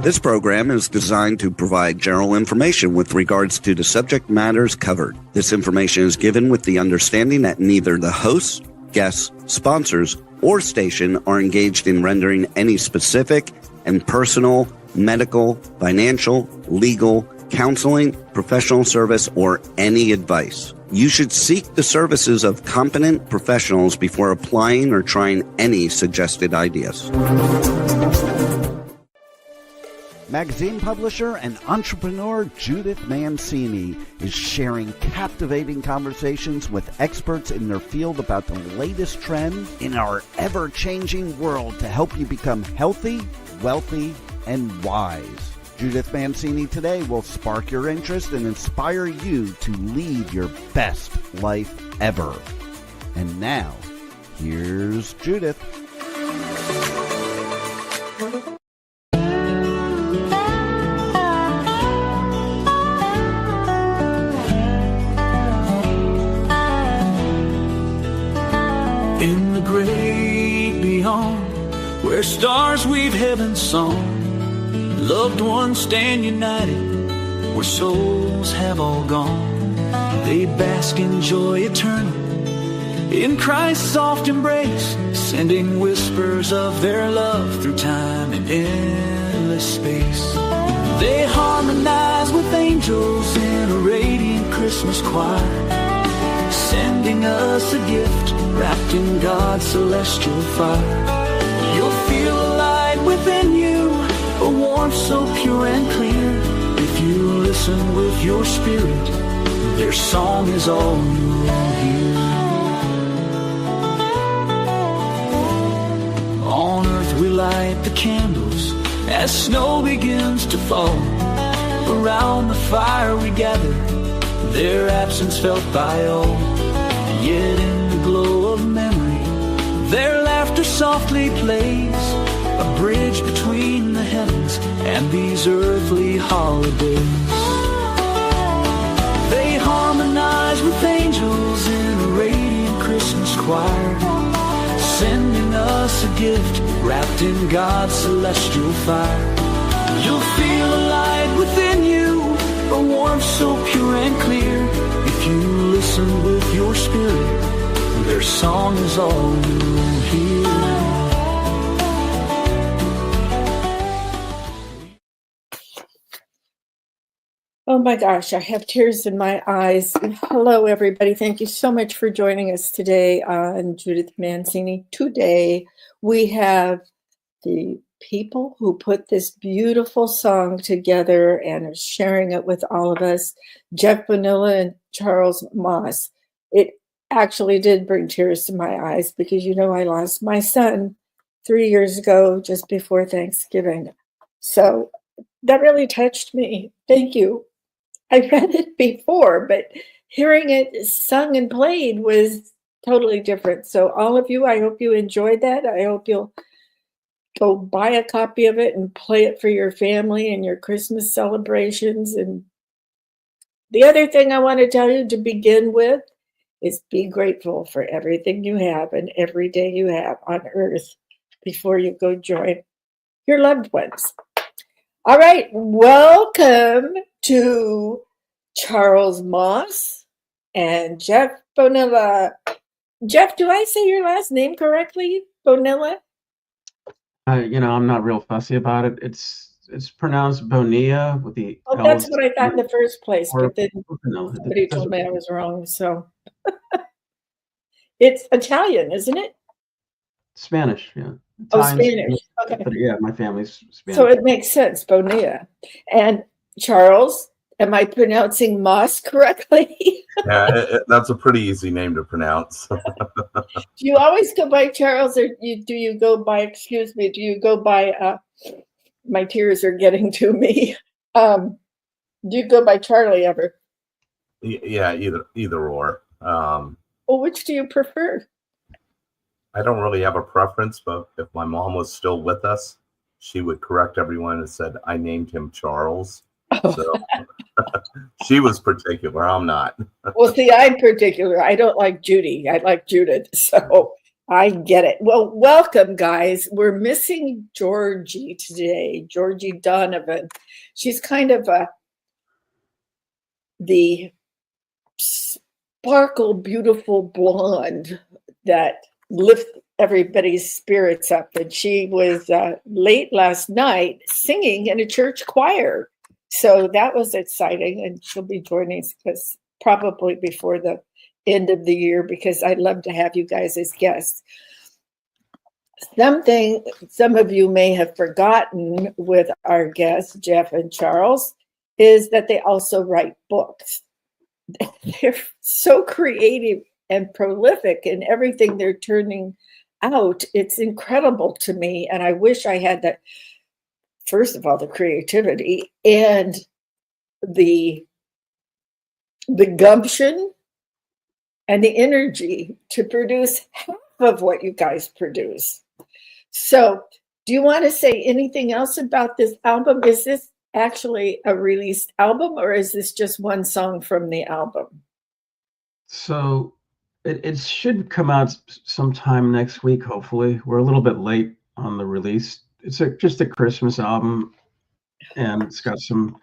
This program is designed to provide general information with regards to the subject matters covered. This information is given with the understanding that neither the hosts, guests, sponsors, or station are engaged in rendering any specific and personal, medical, financial, legal, counseling, professional service, or any advice. You should seek the services of competent professionals before applying or trying any suggested ideas. Magazine publisher and entrepreneur Judith Mancini is sharing captivating conversations with experts in their field about the latest trends in our ever-changing world to help you become healthy, wealthy, and wise. Judith Mancini today will spark your interest and inspire you to lead your best life ever. And now, here's Judith. In the great beyond, where stars weave heaven's song, loved ones stand united, where souls have all gone. They bask in joy eternal, in Christ's soft embrace, sending whispers of their love through time and endless space. They harmonize with angels in a radiant Christmas choir, sending us a gift wrapped in God's celestial fire. You'll feel a light within you, a warmth so pure and clear. If you listen with your spirit, their song is all you'll hear. On earth we light the candles as snow begins to fall. Around the fire we gather, their absence felt by all. Yet in the glow of memory, their laughter softly plays, a bridge between the heavens and these earthly holidays. They harmonize with angels in a radiant Christmas choir, sending us a gift wrapped in God's celestial fire. You'll feel a light within you, a warmth so pure and clear. If you listen with your spirit, their song is all you'll hear. Oh my gosh, I have tears in my eyes. Hello, everybody. Thank you so much for joining us today on Judith Mancini. Today, we have the people who put this beautiful song together and are sharing it with all of us, Jeff Bonilla and Charles Moss. It actually did bring tears to my eyes because, you know, I lost my son 3 years ago, just before Thanksgiving. So that really touched me. Thank you. I read it before, but hearing it sung and played was totally different. So all of you, I hope you enjoyed that. I hope you'll go buy a copy of it and play it for your family and your Christmas celebrations. And the other thing I want to tell you to begin with is be grateful for everything you have and every day you have on earth before you go join your loved ones. All right, welcome to Charles Moss and Jeff Bonilla. Jeff, do I say your last name correctly? Bonilla? I'm not real fussy about it. It's pronounced Bonilla with the Oh, that's what I thought in the first place, but then no, somebody told me I was wrong. So it's Italian, isn't it? Spanish, yeah. Spanish. Okay. But yeah, my family's Spanish. So it makes sense, Bonilla. And Charles, am I pronouncing Moss correctly? Yeah, that's a pretty easy name to pronounce. Do you always go by Charles, or do you go by, do you go by, my tears are getting to me. Do you go by Charlie ever? Yeah, either or. Well, which do you prefer? I don't really have a preference, but if my mom was still with us, she would correct everyone and said, I named him Charles. Oh. So she was particular. I'm not. Well, see, I'm particular. I don't like Judy. I like Judith. So I get it. Well, welcome, guys. We're missing Georgie today, Georgie Donovan. She's kind of the sparkle, beautiful blonde that lifts everybody's spirits up. And she was late last night singing in a church choir. So that was exciting. And she'll be joining us probably before the end of the year, because I'd love to have you guys as guests. Something some of you may have forgotten with our guests, Jeff and Charles, is that they also write books. They're so creative and prolific in everything they're turning out. It's incredible to me. And I wish I had that, first of all, the creativity and the gumption and the energy to produce half of what you guys produce. So do you want to say anything else about this album? Is this actually a released album, or is this just one song from the album? So it should come out sometime next week, hopefully. We're a little bit late on the release. It's just a Christmas album, and it's got some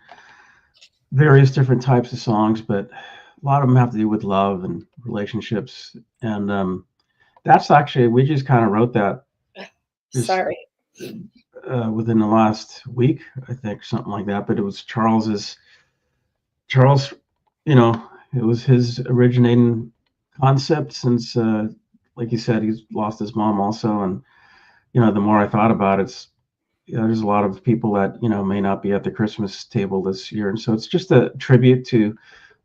various different types of songs, but a lot of them have to do with love and relationships. And that's actually, we just kind of wrote that Sorry. Within the last week, I think, something like that. But it was Charles, it was his originating concept since, like you said, he's lost his mom also. And, the more I thought about it, there's a lot of people that, may not be at the Christmas table this year. And so it's just a tribute to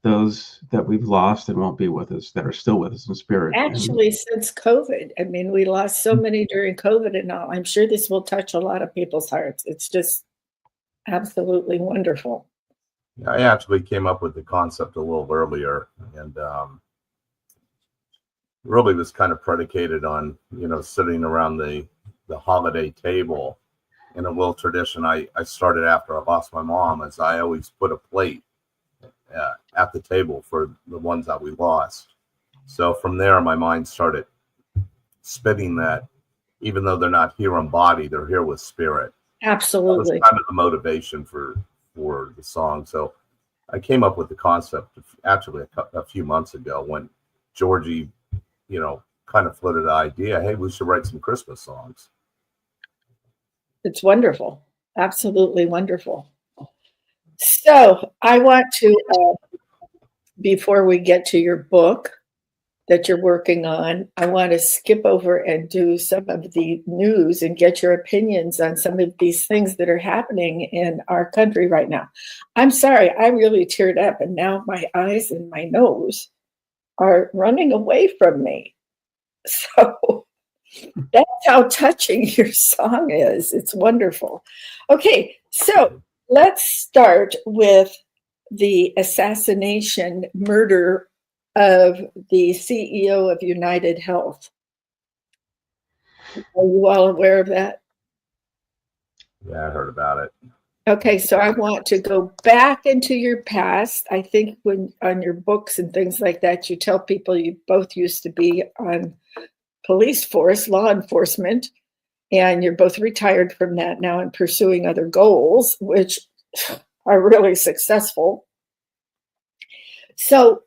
those that we've lost and won't be with us, that are still with us in spirit. Actually, since COVID, I mean, we lost so many during COVID and all. I'm sure this will touch a lot of people's hearts. It's just absolutely wonderful. Yeah, I actually came up with the concept a little earlier, and really was kind of predicated on, sitting around the holiday table in a little tradition I started after I lost my mom, as I always put a plate at the table for the ones that we lost. So from there, my mind started spinning that even though they're not here in body, they're here with spirit. Absolutely. That was kind of the motivation for the song. So I came up with the concept actually a few months ago when Georgie, kind of floated the idea, hey, we should write some Christmas songs. It's wonderful. Absolutely wonderful. So I want to, before we get to your book that you're working on, I want to skip over and do some of the news and get your opinions on some of these things that are happening in our country right now. I'm sorry, I really teared up, and now my eyes and my nose are running away from me. So that's how touching your song is. It's wonderful. Okay, so let's start with the assassination, murder of the CEO of United Health. Are you all aware of that? Yeah, I heard about it. Okay, so I want to go back into your past. I think when on your books and things like that, you tell people you both used to be on police force, law enforcement, and you're both retired from that now and pursuing other goals, which are really successful. So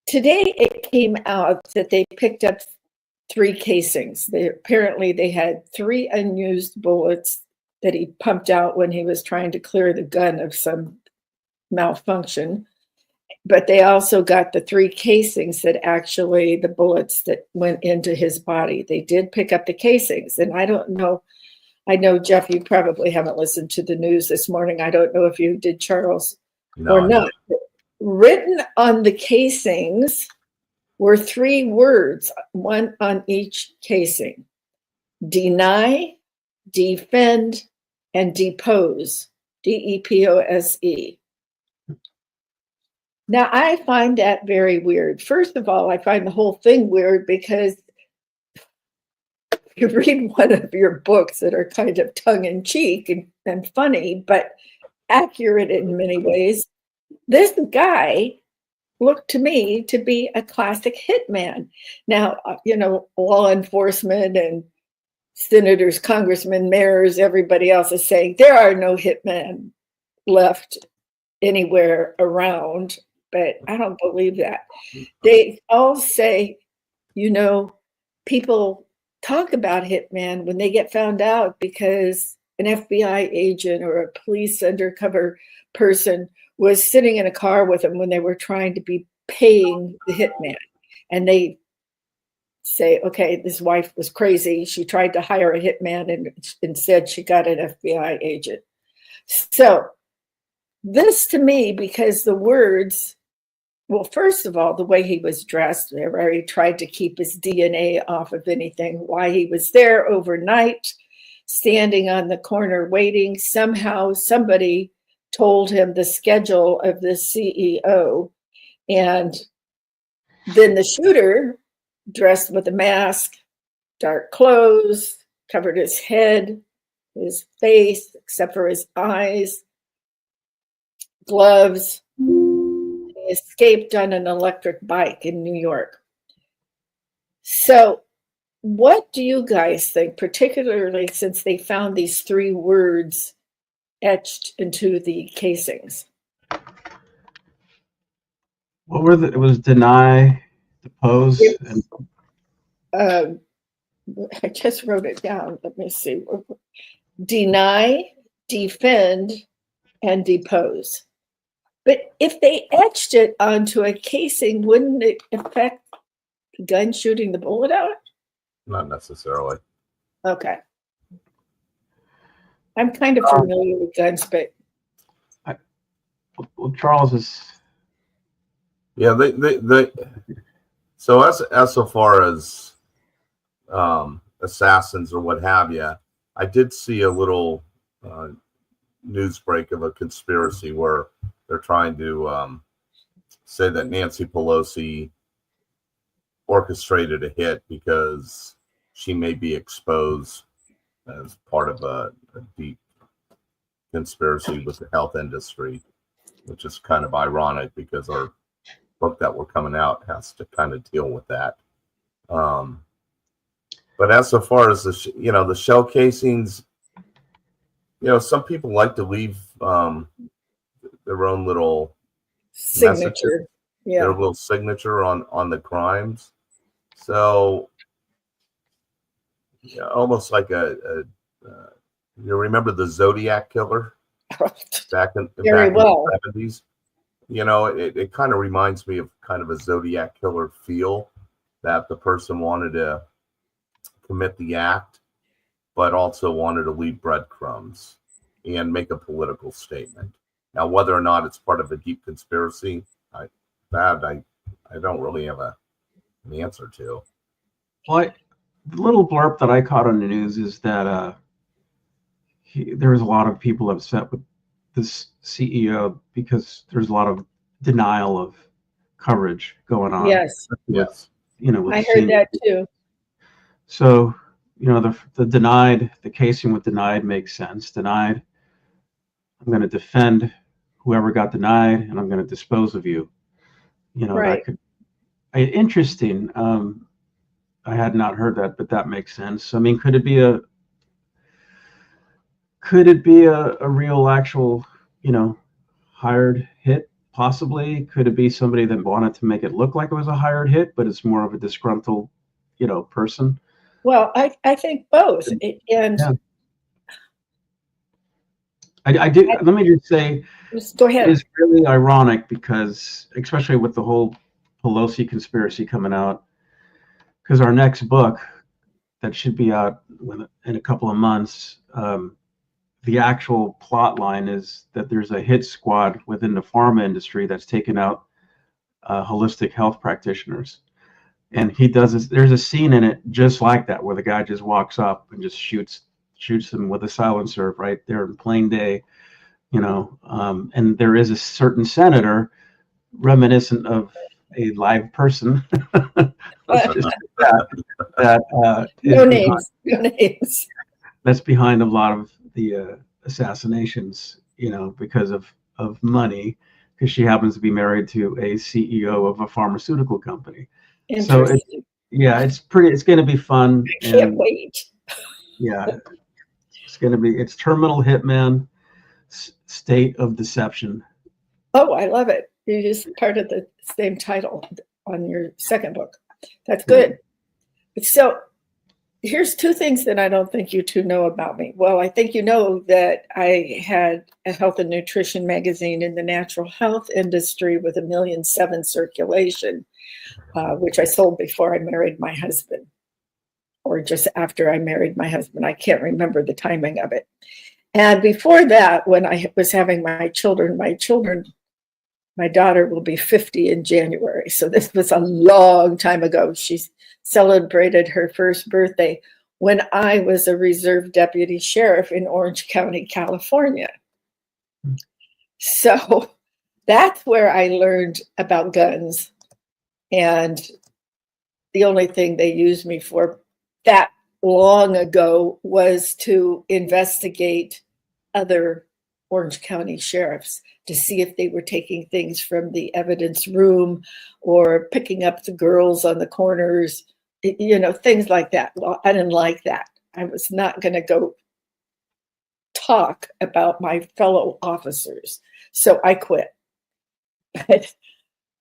today it came out that they picked up 3 casings. Apparently they had 3 unused bullets that he pumped out when he was trying to clear the gun of some malfunction. But they also got the 3 casings that actually, the bullets that went into his body. They did pick up the casings. And I don't know, I know, Jeff, you probably haven't listened to the news this morning. I don't know if you did, Charles, or not. Written on the casings were 3 words, one on each casing: deny, defend, and depose. DEPOSE. Now, I find that very weird. First of all, I find the whole thing weird because you read one of your books that are kind of tongue-in-cheek and funny, but accurate in many ways. This guy looked to me to be a classic hitman. Now, law enforcement and senators, congressmen, mayors, everybody else is saying there are no hitmen left anywhere around, but I don't believe that. They all say, people talk about hitman when they get found out because an FBI agent or a police undercover person was sitting in a car with them when they were trying to be paying the hitman. And they say, okay, this wife was crazy. She tried to hire a hitman and instead she got an FBI agent. So this to me, because the words, well, first of all, the way he was dressed, where he tried to keep his DNA off of anything, why he was there overnight, standing on the corner waiting. Somehow somebody told him the schedule of the CEO. And then the shooter, dressed with a mask, dark clothes, covered his head, his face, except for his eyes, gloves. He escaped on an electric bike in New York. So what do you guys think, particularly since they found these 3 words etched into the casings? What were it was deny, depose, and I just wrote it down. Let me see. Deny, defend, and depose. But if they etched it onto a casing, wouldn't it affect the gun shooting the bullet out? Not necessarily. Okay. I'm kind of familiar with guns, but well, Charles is. Yeah, they so as so far as assassins or what have you, I did see a little news break of a conspiracy where they're trying to say that Nancy Pelosi orchestrated a hit because she may be exposed as part of a deep conspiracy with the health industry, which is kind of ironic because our book that we're coming out has to kind of deal with that. But as so far as the shell casings, some people like to leave their own little signature. Their little signature on the crimes. So almost like you remember the Zodiac killer back in the 70s? It kind of reminds me of kind of a Zodiac killer feel, that the person wanted to commit the act, but also wanted to leave breadcrumbs and make a political statement. Now, whether or not it's part of a deep conspiracy, I don't really have an answer to. Well, the little blurb that I caught on the news is that there was a lot of people upset with this CEO because there's a lot of denial of coverage going on. Yes. Yes. I heard that too. So, the casing with denied makes sense. Denied, I'm going to defend whoever got denied, and I'm going to dispose of you. Right. That could interesting. I had not heard that, but that makes sense. I mean, could it be a real, actual, hired hit? Possibly. Could it be somebody that wanted to make it look like it was a hired hit, but it's more of a disgruntled, person? Well, I think both. I do. Let me just say, go ahead. It's really ironic because, especially with the whole Pelosi conspiracy coming out, because our next book that should be out in a couple of months, the actual plot line is that there's a hit squad within the pharma industry that's taken out holistic health practitioners. And he does this. There's a scene in it just like that, where the guy just walks up and just shoots them with a silencer right there in plain day, and there is a certain senator reminiscent of a live person. No names. That's behind a lot of the assassinations, because of money, because she happens to be married to a CEO of a pharmaceutical company. So Interesting. it's going to be fun. I can't wait. Yeah, it's Terminal Hitman, State of Deception. Oh, I love it. You used part of the same title on your second book. That's good. So here's two things that I don't think you two know about me. Well, I think you know that I had a health and nutrition magazine in the natural health industry with 1.7 million circulation, which I sold before I married my husband, or just after I married my husband. I can't remember the timing of it. And before that, when I was having my children, my daughter will be 50 in January. So this was a long time ago. She celebrated her first birthday when I was a reserve deputy sheriff in Orange County, California. So that's where I learned about guns. And the only thing they used me for that long ago was to investigate other Orange County sheriffs to see if they were taking things from the evidence room or picking up the girls on the corners, things like that. Well, I didn't like that. I was not going to go talk about my fellow officers. So I quit. But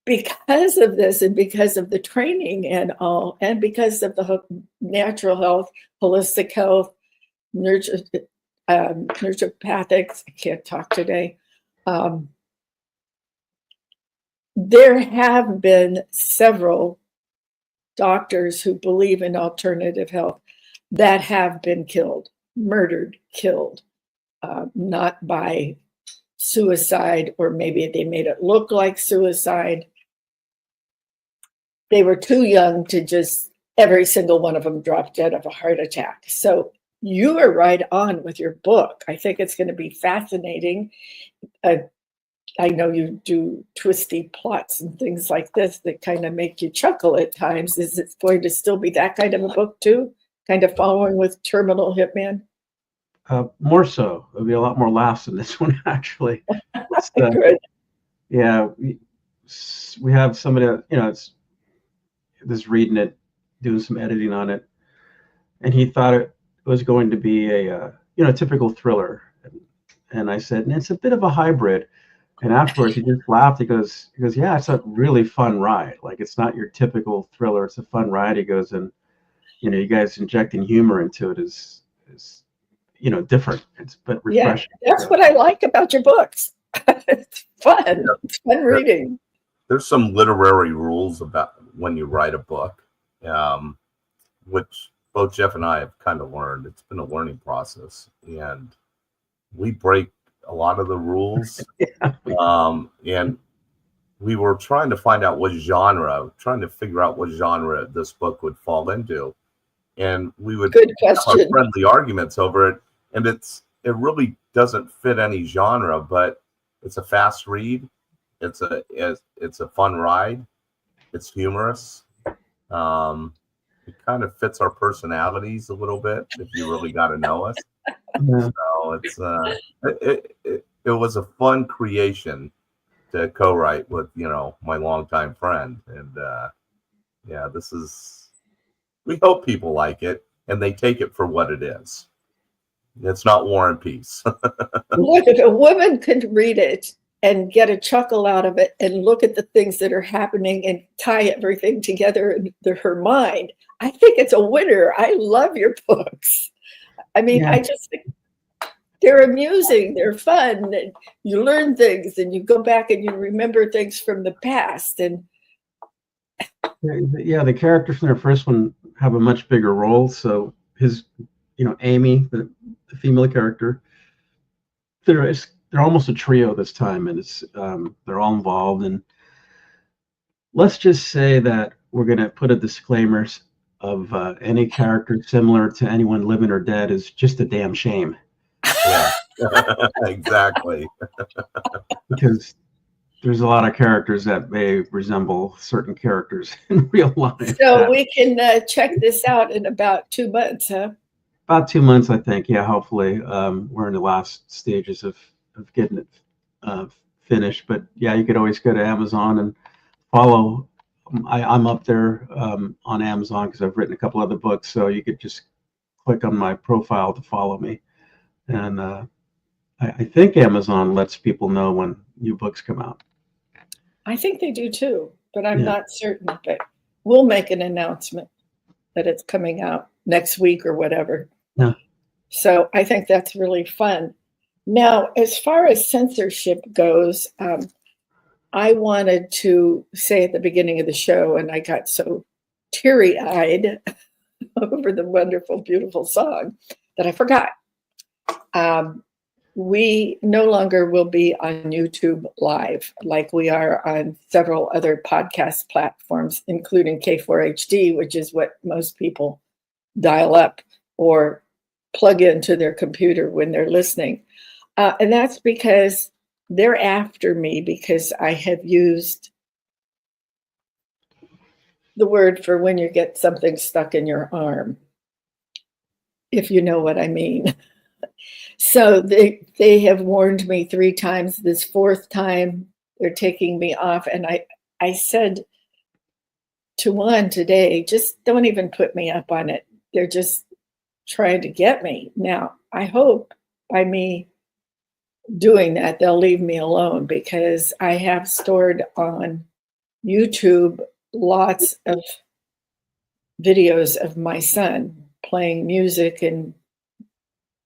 because of this and because of the training and all, and because of the natural health, holistic health, naturopathics, I can't talk today. There have been several doctors who believe in alternative health that have been killed, murdered, killed, not by suicide, or maybe they made it look like suicide. They were too young to just, every single one of them dropped dead of a heart attack. So you are right on with your book. I think it's going to be fascinating. I know you do twisty plots and things like this that kind of make you chuckle at times. Is it going to still be that kind of a book too? Kind of following with Terminal Hitman? More so. There'll be a lot more laughs in this one, actually. Good. Yeah, we have somebody, it's reading it, doing some editing on it, and he thought it was going to be a typical thriller, and I said, and it's a bit of a hybrid. And afterwards, he just laughed. He goes, yeah, it's a really fun ride. Like, it's not your typical thriller. It's a fun ride. He goes, and you guys injecting humor into it is different. It's but refreshing. Yeah, that's what I like about your books. It's fun. It's fun reading. There's some literary rules about when you write a book, which both Jeff and I have kind of learned. It's been a learning process, and we break a lot of the rules. And we were trying to find out trying to figure out what genre this book would fall into. And we would have our friendly arguments over it. And it really doesn't fit any genre, but it's a fast read. It's a fun ride. It's humorous. It kind of fits our personalities a little bit if you really got to know us. Yeah. So it was a fun creation to co-write with my longtime friend, and we hope people like it and they take it for what it is. It's not War and Peace. Look, if a woman can read it and get a chuckle out of it and look at the things that are happening and tie everything together in her mind, I think it's a winner. I love your books. I mean, I just think they're amusing, they're fun, and you learn things and you go back and you remember things from the past. And the characters in their first one have a much bigger role. So Amy, the female character, they're almost a trio this time, and it's they're all involved. And let's just say that we're going to put a disclaimer of any character similar to anyone living or dead is just a damn shame. Yeah, exactly. Because there's a lot of characters that may resemble certain characters in real life. So we can check this out in about 2 months, huh? About 2 months, I think. Yeah, hopefully. We're in the last stages of getting it finished. But yeah, you could always go to Amazon and follow. I'm up there on Amazon because I've written a couple other books, so you could just click on my profile to follow me. And I think Amazon lets people know when new books come out. I think they do too, but I'm Yeah. not certain. But we'll make an announcement that it's coming out next week or whatever. Yeah. So I think that's really fun. Now, as far as censorship goes, I wanted to say at the beginning of the show, and I got so teary-eyed over the wonderful, beautiful song that I forgot. We no longer will be on YouTube Live like we are on several other podcast platforms, including K4HD, which is what most people dial up or plug into their computer when they're listening. And that's because they're after me because I have used the word for when you get something stuck in your arm, if you know what I mean. So they have warned me 3 times. This 4th time, they're taking me off. And I said to one today, just don't even put me up on it. They're just trying to get me. Now, I hope by me doing that, they'll leave me alone because I have stored on YouTube lots of videos of my son playing music and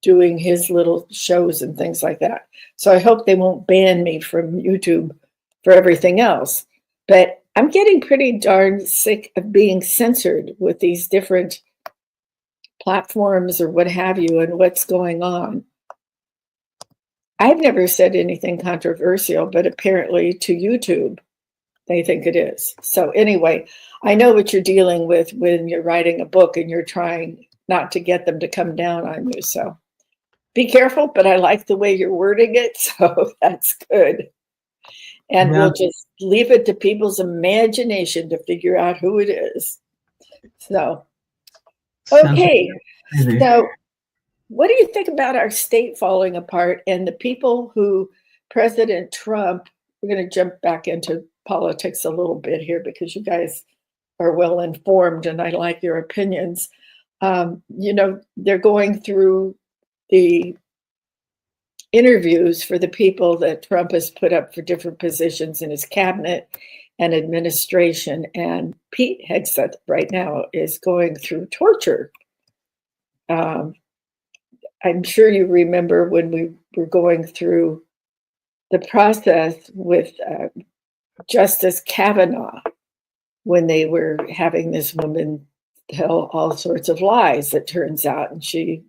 doing his little shows and things like that. So I hope they won't ban me from YouTube for everything else. But I'm getting pretty darn sick of being censored with these different platforms or what have you and what's going on. I've never said anything controversial, but apparently to YouTube, they think it is. So anyway, I know what you're dealing with when you're writing a book and you're trying not to get them to come down on you. So be careful, but I like the way you're wording it, so that's good. And we'll just leave it to people's imagination to figure out who it is. So, okay. So what do you think about our state falling apart and the people who President Trump, we're going to jump back into politics a little bit here because you guys are well informed and I like your opinions. They're going through the interviews for the people that Trump has put up for different positions in his cabinet and administration. And Pete Hegseth right now is going through torture. I'm sure you remember when we were going through the process with Justice Kavanaugh, when they were having this woman tell all sorts of lies, it turns out, and she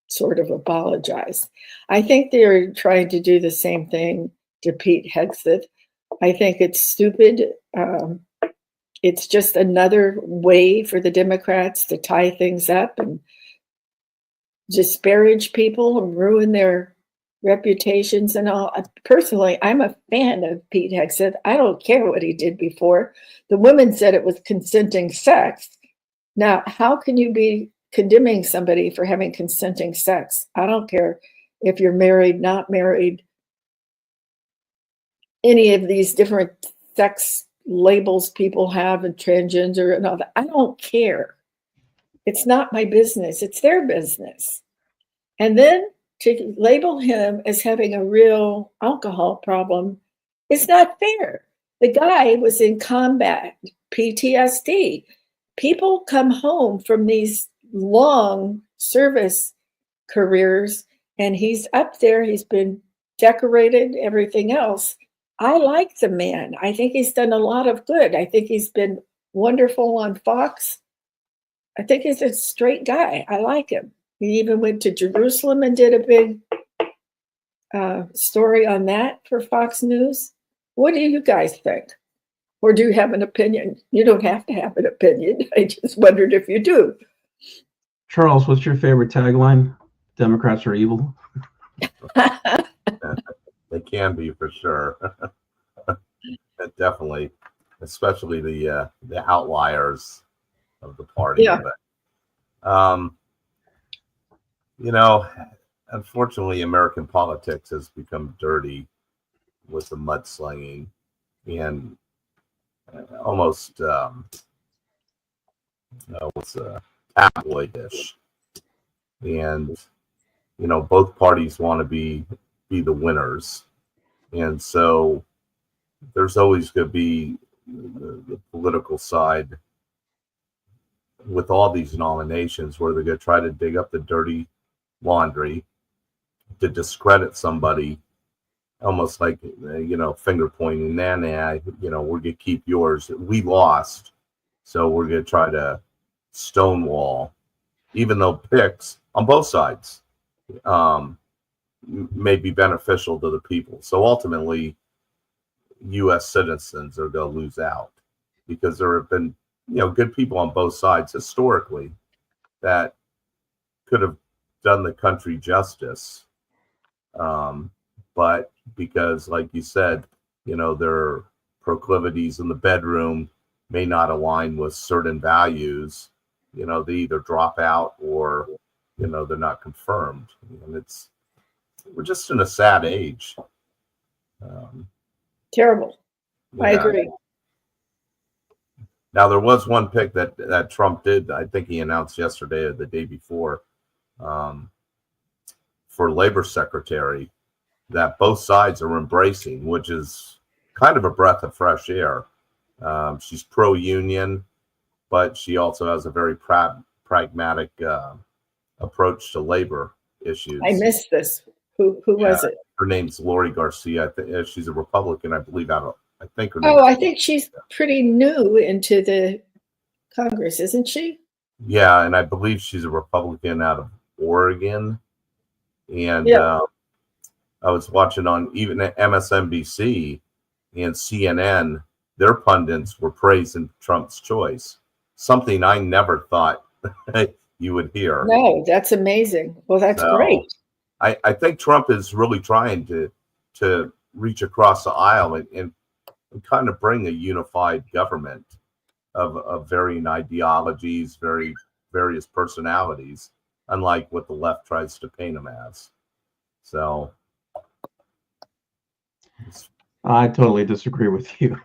sort of apologized. I think they're trying to do the same thing to Pete Hegseth. I think it's stupid. It's just another way for the Democrats to tie things up and disparage people and ruin their reputations and all. Personally, I'm a fan of Pete Hegseth. I don't care what he did before. The woman said it was consenting sex. Now, how can you be condemning somebody for having consenting sex? I don't care if you're married, not married, any of these different sex labels people have and transgender and all that. I don't care. It's not my business. It's their business. And then to label him as having a real alcohol problem is not fair. The guy was in combat, PTSD. People come home from these long service careers and he's up there. He's been decorated, everything else. I like the man. I think he's done a lot of good. I think he's been wonderful on Fox. I think he's a straight guy. I like him. He even went to Jerusalem and did a big story on that for Fox News. What do you guys think? Or do you have an opinion? You don't have to have an opinion. I just wondered if you do. Charles, what's your favorite tagline? Democrats are evil. They can be for sure. Definitely, especially the outliers of the party. Yeah. But, unfortunately, American politics has become dirty with the mudslinging and almost what's tabloidish. And both parties want to be the winners, and so there's always going to be the political side with all these nominations where they're going to try to dig up the dirty laundry to discredit somebody, almost like finger pointing. Nah, we're going to keep yours. We lost, so we're going to try to stonewall, even though picks on both sides may be beneficial to the people. So ultimately, U.S. citizens are going to lose out, because there have been good people on both sides historically that could have done the country justice, but because, like you said, their proclivities in the bedroom may not align with certain values, they either drop out or they're not confirmed. And we're just in a sad age. Terrible. I agree. Now, there was one pick that Trump did, I think he announced yesterday or the day before, for labor secretary, that both sides are embracing, which is kind of a breath of fresh air. She's pro-union, but she also has a very pragmatic approach to labor issues. I missed this. Who was it? Her name's Lori Garcia. I think she's a Republican, I believe. I think she's pretty new into the Congress, isn't she? Yeah, and I believe she's a Republican out of Oregon. And I was watching on even MSNBC and CNN, their pundits were praising Trump's choice, something I never thought you would hear. No, that's amazing. Well, that's great. I think Trump is really trying to reach across the aisle and kind of bring a unified government of varying ideologies, various personalities, unlike what the left tries to paint him as. So I totally disagree with you.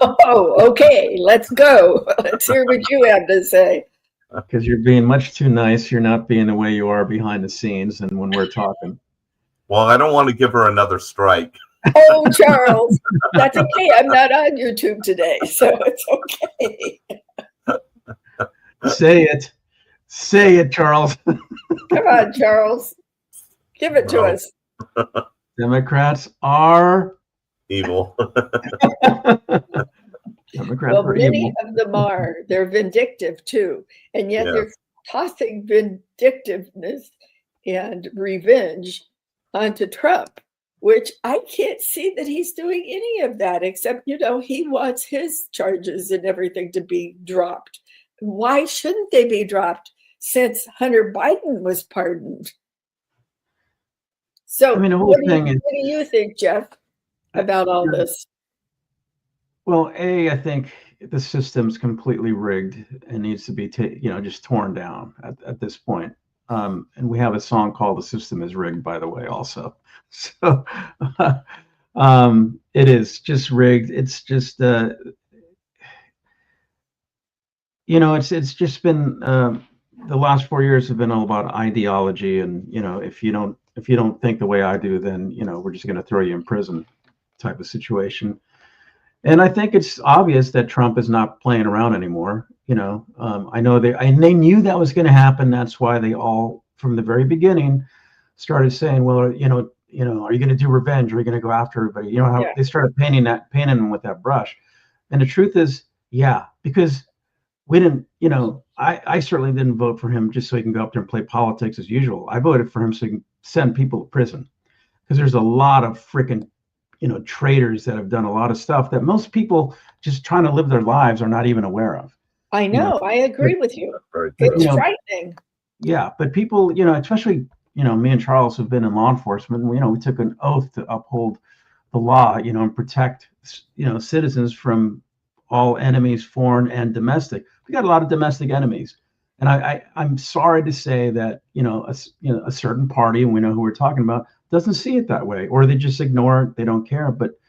Oh, okay. Let's go. Let's hear what you have to say. Because you're being much too nice. You're not being the way you are behind the scenes and when we're talking. Well, I don't want to give her another strike. Oh, Charles, that's okay. I'm not on YouTube today, so it's okay. Say it. Say it, Charles. Come on, Charles. Give it to us. Democrats are evil. Democrats well, are many evil. of them are. They're vindictive too, and yet they're tossing vindictiveness and revenge onto Trump, which I can't see that he's doing any of that, except, he wants his charges and everything to be dropped. Why shouldn't they be dropped since Hunter Biden was pardoned? So the whole what thing do you think, Jeff, about all this? Well, I think the system's completely rigged and needs to be, just torn down at this point. And we have a song called "The System Is Rigged," by the way, also. So it is just rigged. It's just, it's just been the last 4 years have been all about ideology, and if you don't think the way I do, then we're just going to throw you in prison, type of situation. And I think it's obvious that Trump is not playing around anymore. I know they knew that was going to happen. That's why they all, from the very beginning, started saying, well, are you going to do revenge? Are you going to go after everybody? How they started painting them with that brush. And the truth is, because we didn't, I certainly didn't vote for him just so he can go up there and play politics as usual. I voted for him so he can send people to prison, because there's a lot of freaking traitors that have done a lot of stuff that most people just trying to live their lives are not even aware of. I know. I agree with you. It's frightening. Yeah, but people, especially, me and Charles have been in law enforcement. We took an oath to uphold the law, and protect, citizens from all enemies, foreign and domestic. We got a lot of domestic enemies. And I'm sorry to say that, a certain party, and we know who we're talking about, doesn't see it that way, or they just ignore it. They don't care. But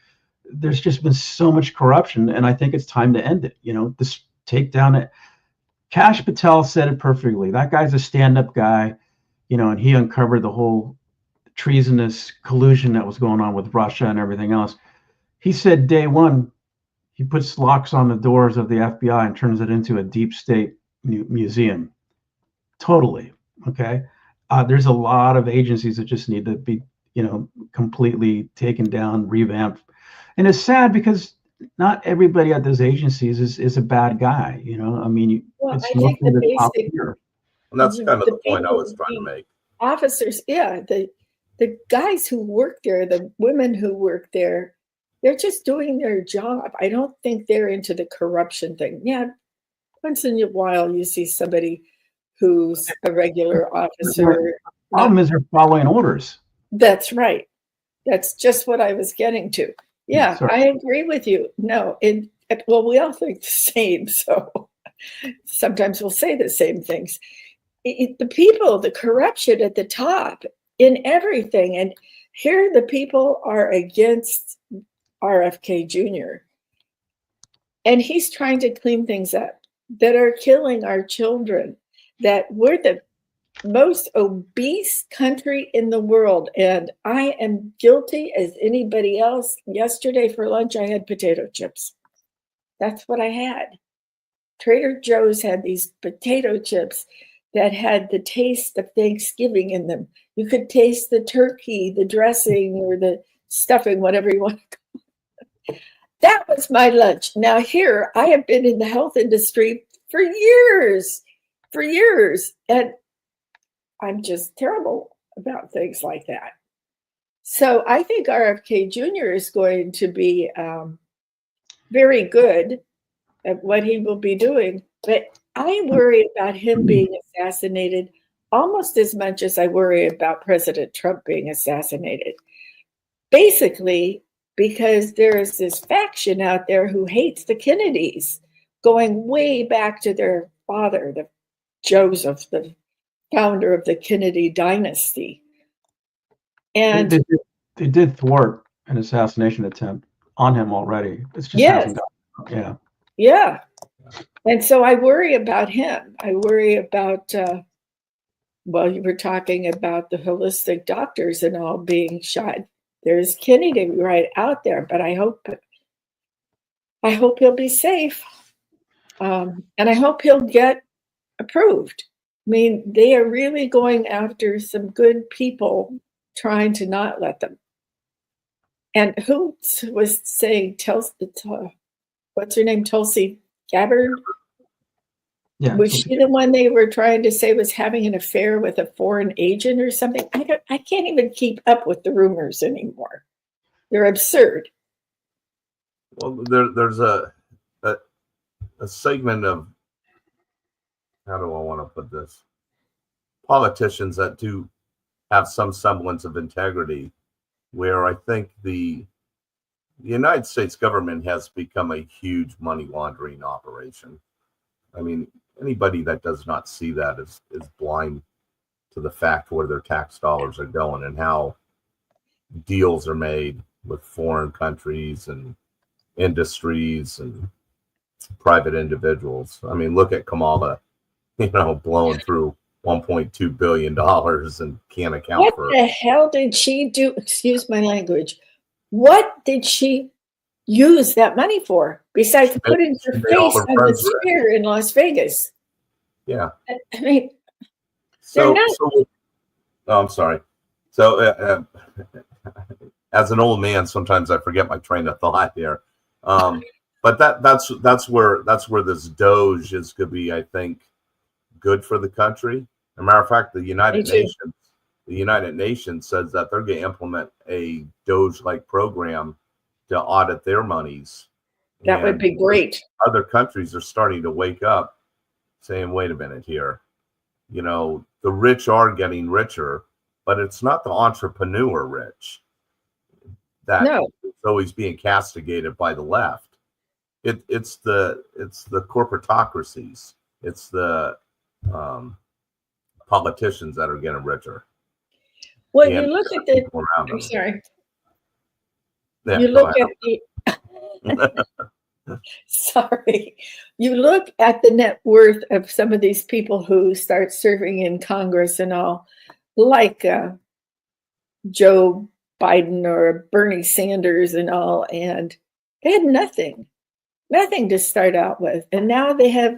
there's just been so much corruption, and I think it's time to end it. This take down it. Kash Patel said it perfectly. That guy's a stand-up guy, and he uncovered the whole treasonous collusion that was going on with Russia and everything else. He said day one, he puts locks on the doors of the FBI and turns it into a deep state museum. Totally. Okay. There's a lot of agencies that just need to be, completely taken down, revamped. And it's sad because not everybody at those agencies is a bad guy. I mean, Well, it's I think mostly the the top basic tier. And that's kind of the the point I people, was trying to make. officers, yeah, the guys who work there, the women who work there, they're just doing their job. I don't think they're into the corruption thing. Yeah, once in a while you see somebody who's a regular officer. Problem is they're following orders. That's right. That's just what I was getting to. Yeah, Sorry. I agree with you. No, well, we all think the same, so sometimes we'll say the same things. The people, the corruption at the top in everything, and here the people are against RFK Jr. And he's trying to clean things up that are killing our children, that we're the most obese country in the world. And I am guilty as anybody else. Yesterday for lunch, I had potato chips. That's what I had. Trader Joe's had these potato chips that had the taste of Thanksgiving in them. You could taste the turkey, the dressing, or the stuffing, whatever you want to call it. That was my lunch. Now here, I have been in the health industry for years, and I'm just terrible about things like that. So I think RFK Jr. is going to be very good at what he will be doing, but I worry about him being assassinated almost as much as I worry about President Trump being assassinated. Basically, because there is this faction out there who hates the Kennedys, going way back to their father, the Joseph, the founder of the Kennedy dynasty. And they did thwart an assassination attempt on him already. It's just hasn't gotten out. Yeah. And so I worry about him. I worry about, well, you were talking about the holistic doctors and all being shot. There's Kennedy right out there, but I hope he'll be safe. And I hope he'll get approved. I mean, they are really going after some good people, trying to not let them. And who was saying, what's her name, Tulsi Gabbard? Yeah. Was she the one they were trying to say was having an affair with a foreign agent or something? I can't even keep up with the rumors anymore. They're absurd. Well, there's a segment of, how do I want to put this? Politicians that do have some semblance of integrity, where I think the United States government has become a huge money laundering operation. I mean, anybody that does not see that is blind to the fact where their tax dollars are going and how deals are made with foreign countries and industries and private individuals. I mean, look at Kamala, blowing through $1.2 billion and can't account for. What the hell did she do? Excuse my language. What did she use that money for besides putting her face on the sphere in Las Vegas? Yeah. I mean, I'm sorry. So as an old man, sometimes I forget my train of thought here. But that's where this Doge is going to be, I think, good for the country. As a matter of fact, the United Nations says that they're going to implement a Doge-like program to audit their monies. That would be great. Other countries are starting to wake up, saying, "Wait a minute here. The rich are getting richer, but it's not the entrepreneur rich that is always being castigated by the left. It's the corporatocracies. It's the politicians that are getting richer." Well, you look at the. people around I'm them. sorry. Yeah, You go look at the. Sorry. You look at the net worth of some of these people who start serving in Congress and all, like Joe Biden or Bernie Sanders and all, and they had nothing to start out with. And now they have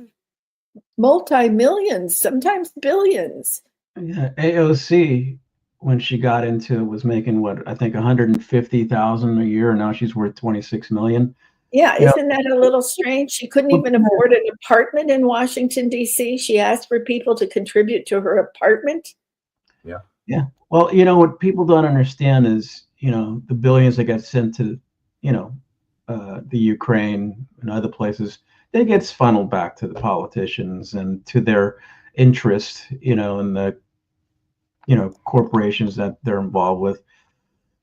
multi-millions, sometimes billions. Yeah, AOC, when she got into it, was making what, I think 150,000 a year, and now she's worth 26 million. Yeah, You know, isn't that a little strange? She couldn't well, even afford an apartment in Washington, D.C. She asked for people to contribute to her apartment. yeah. Well, what people don't understand is, the billions that get sent to, the Ukraine and other places, they gets funneled back to the politicians and to their interest, and the, corporations that they're involved with.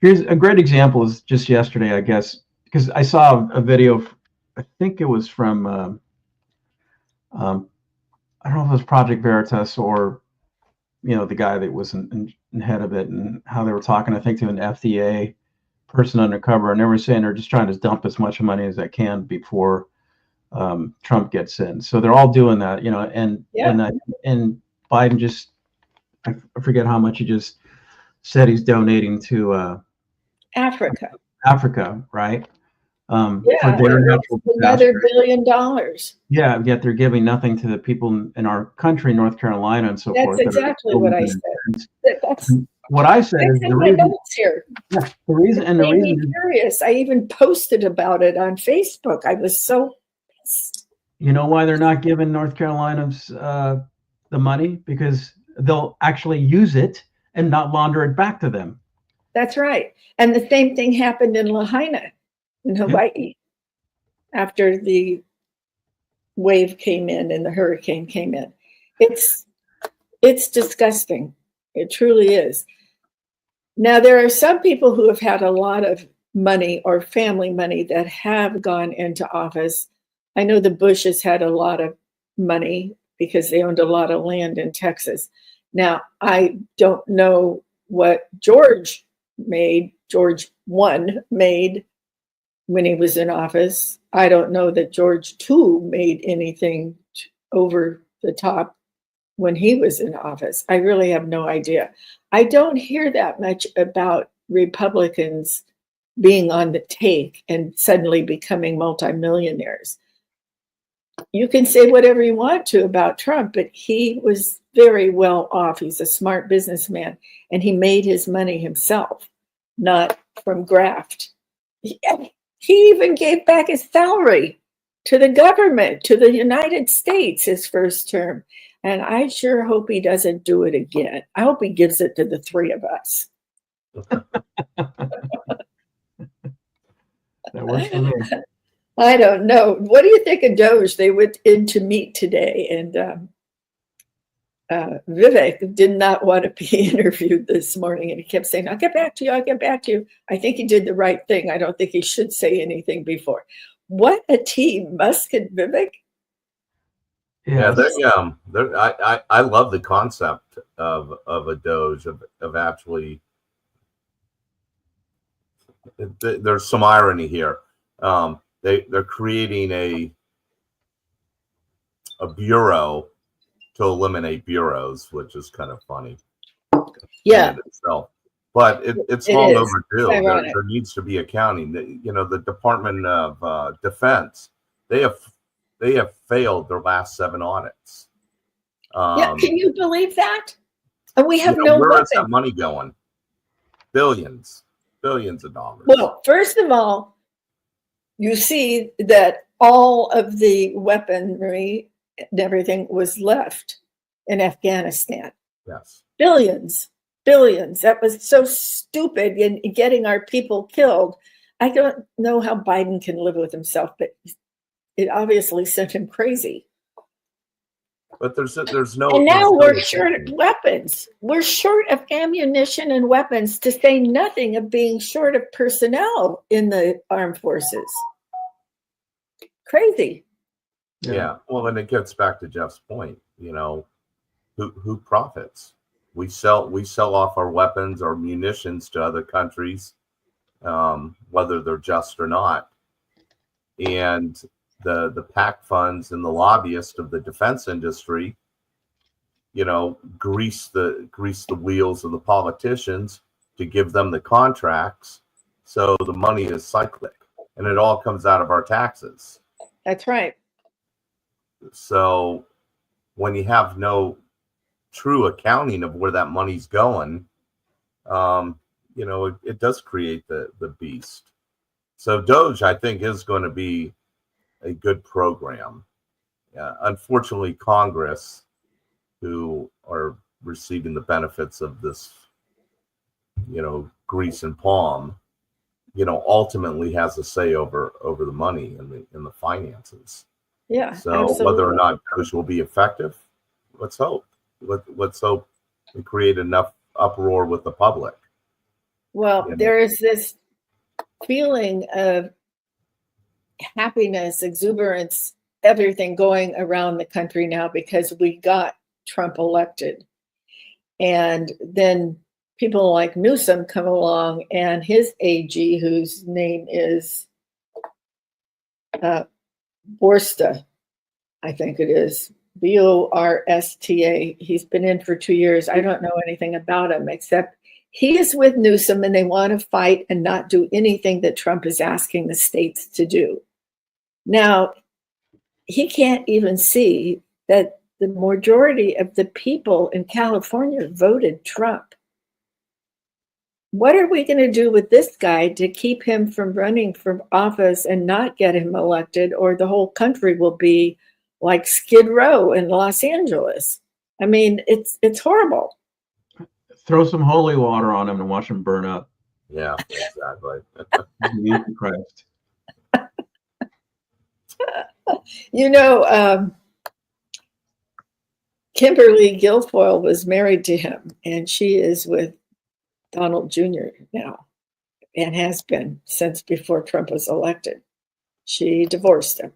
Here's a great example is just yesterday, I guess, because I saw a video, I think it was from, I don't know if it was Project Veritas or, the guy that was in head of it, and how they were talking, I think, to an FDA person undercover, and they were saying they're just trying to dump as much money as they can before Trump gets in. So they're all doing that, and and Biden just, I forget how much he just said he's donating to Africa. Africa, right? For Yeah, their it's natural another disaster. $1 billion. Yeah, yet they're giving nothing to the people in our country, North Carolina, and so That's forth. exactly what I said. That's What I said is in my notes here. yeah, the reason, and the Made me reason, curious. I even posted about it on Facebook. I was so pissed. you know why they're not giving North Carolina's the money? Because they'll actually use it and not launder it back to them. That's right. And the same thing happened in Lahaina in Hawaii after the wave came in and the hurricane came in. It's disgusting. It truly is. Now, there are some people who have had a lot of money or family money that have gone into office. I know the Bushes had a lot of money because they owned a lot of land in Texas. Now, I don't know what George I made when he was in office. I don't know that George II made anything over the top when he was in office. I really have no idea. I don't hear that much about Republicans being on the take and suddenly becoming multimillionaires. You can say whatever you want to about Trump, but he was very well off. He's a smart businessman, and he made his money himself, not from graft. He even gave back his salary to the government, to the United States, his first term. And I sure hope he doesn't do it again. I hope he gives it to the three of us. That works for me. I don't know. What do you think of Doge? They went in to meet today, and Vivek did not want to be interviewed this morning, and he kept saying, I'll get back to you, I'll get back to you. I think he did the right thing. I don't think he should say anything before. What a team, Musk and Vivek. Yeah, I love the concept of a Doge, of actually, there's some irony here. They're creating a bureau to eliminate bureaus, which is kind of funny. Yeah. Itself. But it's long overdue. There needs to be accounting. The Department of Defense, they have failed their last 7 audits. Can you believe that? And we have no where weapon. is that money going? Billions of dollars. Well, first of all, you see that all of the weaponry and everything was left in Afghanistan. Yes. Billions. That was so stupid in getting our people killed. I don't know how Biden can live with himself, but it obviously sent him crazy. But there's no. And now we're short of weapons. We're short of ammunition and weapons, to say nothing of being short of personnel in the armed forces. Crazy. Yeah. Well, and it gets back to Jeff's point. Who profits? We sell off our weapons or munitions to other countries, whether they're just or not. And the PAC funds and the lobbyists of the defense industry, grease the wheels of the politicians to give them the contracts. So the money is cyclic, and it all comes out of our taxes. That's right. So when you have no true accounting of where that money's going, it does create the beast. So Doge, I think, is going to be a good program. Unfortunately, Congress, who are receiving the benefits of this, grease and palm, ultimately has a say over the money and the finances. Yeah. So absolutely. whether or not Doge will be effective, let's hope. Let's hope we create enough uproar with the public. Well, there is this feeling of happiness, exuberance, everything going around the country now because we got Trump elected. And then people like Newsom come along, and his AG, whose name is Borsta, I think it is, Borsta. He's been in for 2 years. I don't know anything about him except he is with Newsom, and they want to fight and not do anything that Trump is asking the states to do. Now, he can't even see that the majority of the people in California voted Trump. What are we going to do with this guy to keep him from running for office and not get him elected, or the whole country will be like Skid Row in Los Angeles? I mean, it's horrible. Throw some holy water on him and watch him burn up. Yeah, exactly. The Antichrist. Kimberly Guilfoyle was married to him, and she is with Donald Jr. now, and has been since before Trump was elected. She divorced him.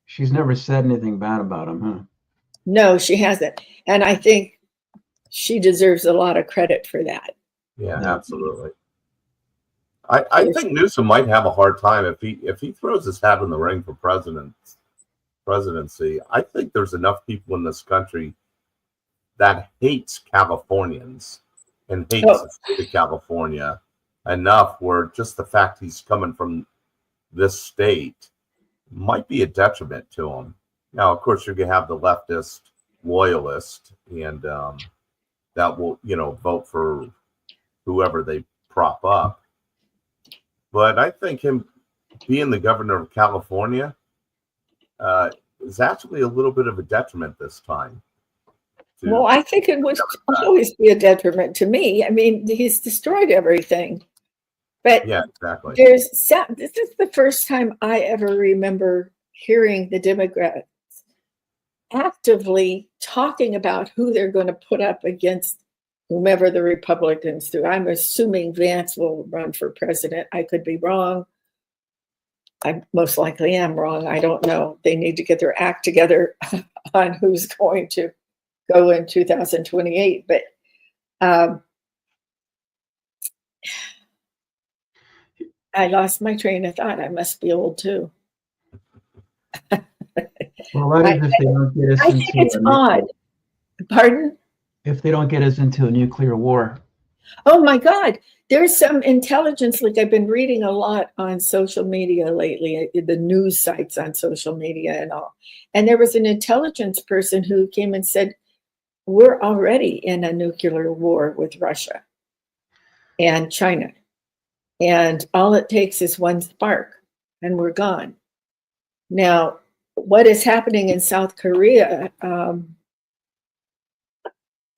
She's never said anything bad about him, huh? No, she hasn't. And I think she deserves a lot of credit for that. Yeah, absolutely. I think Newsom might have a hard time if he throws his hat in the ring for presidency. I think there's enough people in this country that hates Californians and hates the state of California enough where just the fact he's coming from this state might be a detriment to him. Now, of course, you're going to have the leftist loyalist, and that will, vote for whoever they prop up. But I think him being the governor of California is actually a little bit of a detriment this time. Well, I think it would always be a detriment to me. I mean, he's destroyed everything. But yeah, exactly. This is the first time I ever remember hearing the Democrats actively talking about who they're going to put up against whomever the Republicans do. I'm assuming Vance will run for president. I could be wrong. I most likely am wrong. I don't know. They need to get their act together on who's going to go in 2028. But I lost my train of thought. I must be old too. Well, that is if they don't get us I think it's odd. Pardon? If they don't get us into a nuclear war. Oh my God. There's some intelligence leak. I've been reading a lot on social media lately, the news sites on social media and all. And there was an intelligence person who came and said, we're already in a nuclear war with Russia and China. And all it takes is one spark and we're gone. Now, what is happening in South Korea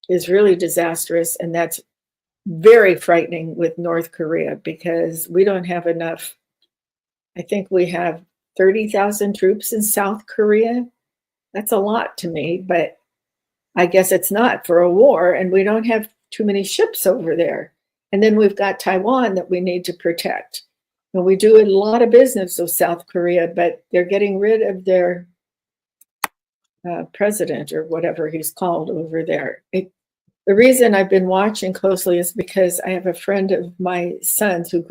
is really disastrous. And that's very frightening with North Korea because we don't have enough. I think we have 30,000 troops in South Korea. That's a lot to me, but I guess it's not for a war, and we don't have too many ships over there. And then we've got Taiwan that we need to protect. And we do a lot of business with South Korea, but they're getting rid of their president or whatever he's called over there. The reason I've been watching closely is because I have a friend of my son's who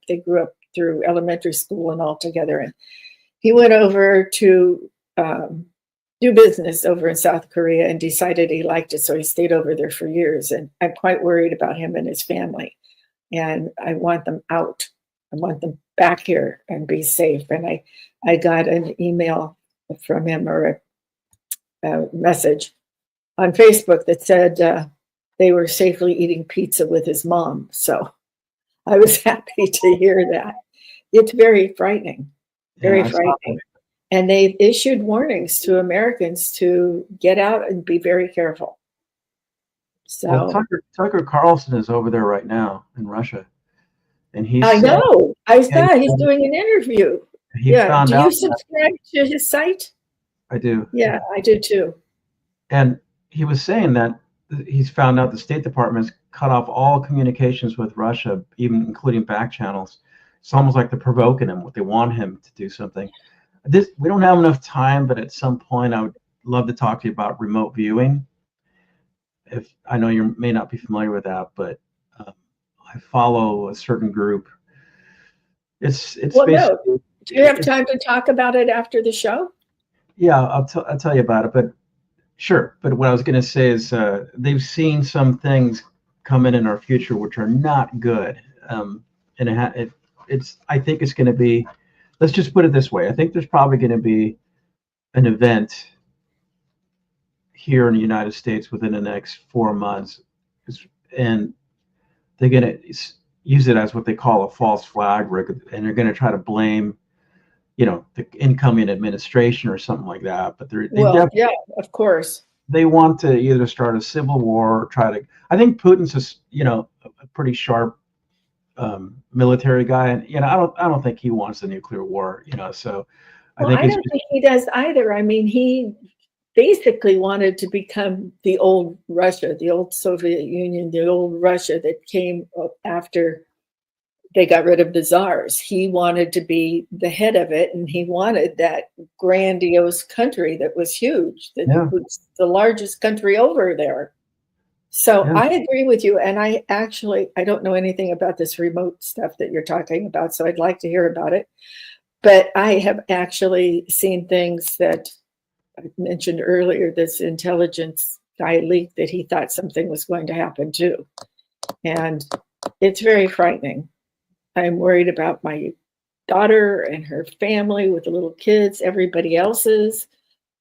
they grew up through elementary school and all together. And he went over to do business over in South Korea and decided he liked it. So he stayed over there for years. And I'm quite worried about him and his family. And I want them out. I want them back here and be safe. And I got an email from him or a message on Facebook that said they were safely eating pizza with his mom. So I was happy to hear that. It's very frightening, very frightening. And they've issued warnings to Americans to get out and be very careful. So well, Tucker Carlson is over there right now in Russia, and I know. I thought he's doing an interview. Yeah. Do you subscribe to his site? I do. Yeah, I do too. And he was saying that he's found out the State Department's cut off all communications with Russia, even including back channels. It's almost like they're provoking him. They want him to do something. We don't have enough time, but at some point I would love to talk to you about remote viewing. If I know you may not be familiar with that, but I follow a certain group. It's well, no. Do you have time to talk about it after the show? Yeah, I'll tell you about it. But sure. But what I was going to say is they've seen some things come in our future which are not good, and I think it's going to be. Let's just put it this way. I think there's probably going to be an event here in the United States within the next 4 months, and they're going to use it as what they call a false flag, and they're going to try to blame, the incoming administration or something like that. But yeah, of course. They want to either start a civil war or try to. I think Putin's a pretty sharp military guy, and I don't think he wants a nuclear war. So I don't think he does either. I mean, he basically wanted to become the old Russia, the old Soviet Union, the old Russia that came after they got rid of the czars. He wanted to be the head of it, and he wanted that grandiose country that was huge, that was the largest country over there. So I agree with you. And I don't know anything about this remote stuff that you're talking about, so I'd like to hear about it. But I have actually seen things that I mentioned earlier, this intelligence guy leaked that he thought something was going to happen too. And it's very frightening. I'm worried about my daughter and her family with the little kids, everybody else's.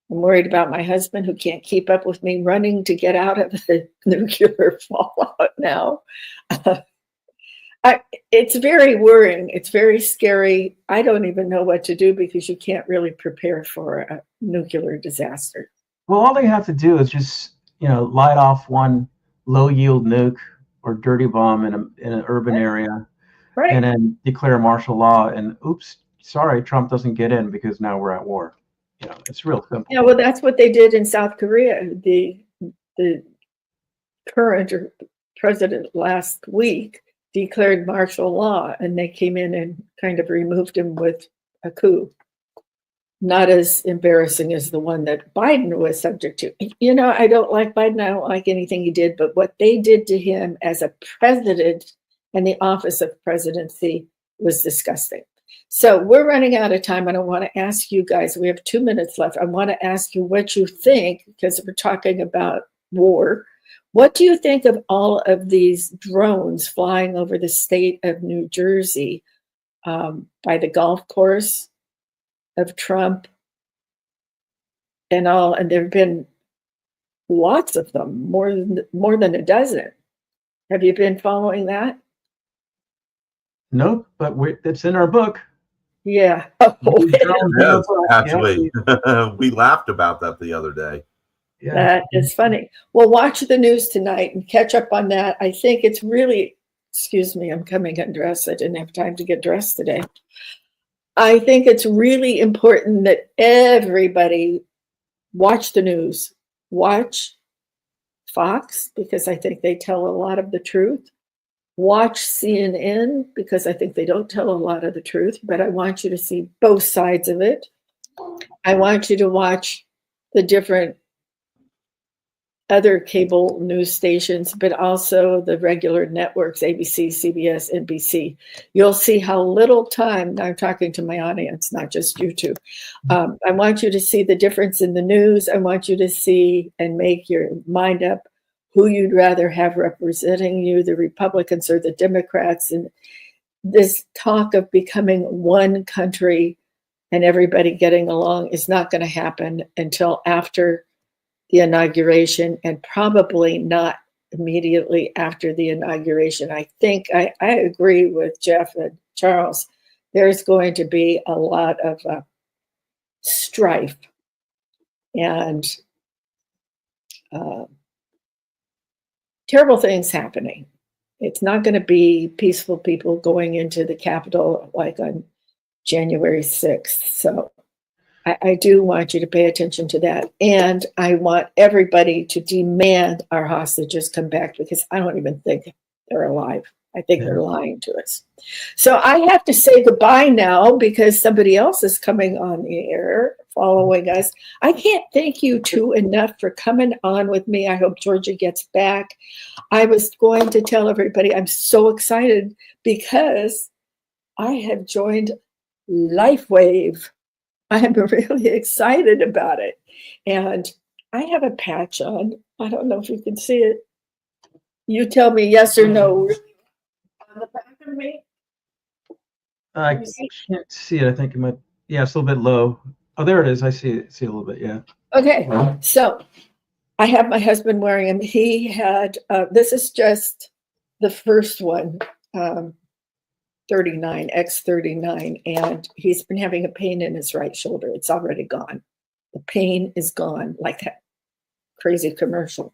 I'm worried about my husband who can't keep up with me running to get out of the nuclear fallout now. It's very worrying. It's very scary. I don't even know what to do because you can't really prepare for a nuclear disaster. Well, all they have to do is just, light off one low yield nuke or dirty bomb in an urban area, right, and then declare martial law. And oops, sorry, Trump doesn't get in because now we're at war. It's real simple. Yeah, well, that's what they did in South Korea. The current president last week declared martial law, and they came in and kind of removed him with a coup. Not as embarrassing as the one that Biden was subject to. I don't like Biden. I don't like anything he did, but what they did to him as a president and the office of presidency was disgusting. So we're running out of time, and I want to ask you guys, we have 2 minutes left. I want to ask you what you think, because we're talking about war. What do you think of all of these drones flying over the state of New Jersey by the golf course of Trump and all? And there have been lots of them, more than a dozen. Have you been following that? Nope, but it's in our book. Yeah. Yes, actually, we laughed about that the other day. Yeah. That is funny. Well, watch the news tonight and catch up on that. I think it's really, excuse me, I'm coming undressed. I didn't have time to get dressed today. I think it's really important that everybody watch the news. Watch Fox, because I think they tell a lot of the truth. Watch CNN, because I think they don't tell a lot of the truth, but I want you to see both sides of it. I want you to watch the different other cable news stations, but also the regular networks, ABC, CBS, NBC, you'll see how little time, I'm talking to my audience, not just YouTube. I want you to see the difference in the news. I want you to see and make your mind up who you'd rather have representing you, the Republicans or the Democrats. And this talk of becoming one country and everybody getting along is not going to happen until after the inauguration, and probably not immediately after the inauguration. I think I agree with Jeff and Charles. There's going to be a lot of strife and terrible things happening. It's not going to be peaceful people going into the Capitol like on January 6th. So I do want you to pay attention to that. And I want everybody to demand our hostages come back, because I don't even think they're alive. I think they're lying to us. So I have to say goodbye now because somebody else is coming on the air following us. I can't thank you two enough for coming on with me. I hope Georgia gets back. I was going to tell everybody I'm so excited because I have joined LifeWave. I'm really excited about it. And I have a patch on. I don't know if you can see it. You tell me yes or no. On the back of me? I can't see it. I think it might. Yeah, it's a little bit low. Oh, there it is. I see it. See a little bit. Yeah. Okay. So I have my husband wearing them. He had, this is just the first one, 39, X39, and he's been having a pain in his right shoulder. It's already gone. The pain is gone, like that crazy commercial.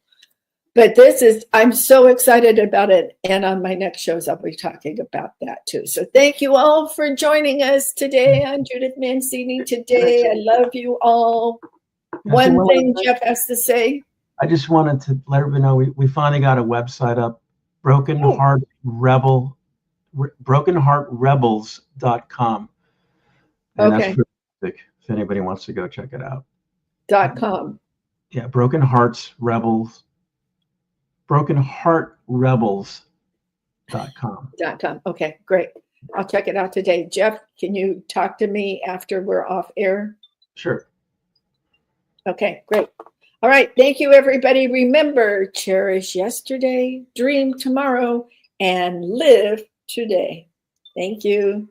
But this is, I'm so excited about it. And on my next shows, I'll be talking about that too. So thank you all for joining us today on Judith Mancini Today. I love you all. One thing Jeff has to say. I just wanted to let everybody know we finally got a website up, brokenheartrebels.com. And Okay. that's if anybody wants to go check it out. .com. Yeah, brokenheartrebels.com. .com. Okay, great. I'll check it out today. Jeff, can you talk to me after we're off air? Sure. Okay, great. All right. Thank you, everybody. Remember, cherish yesterday, dream tomorrow, and live today. Thank you.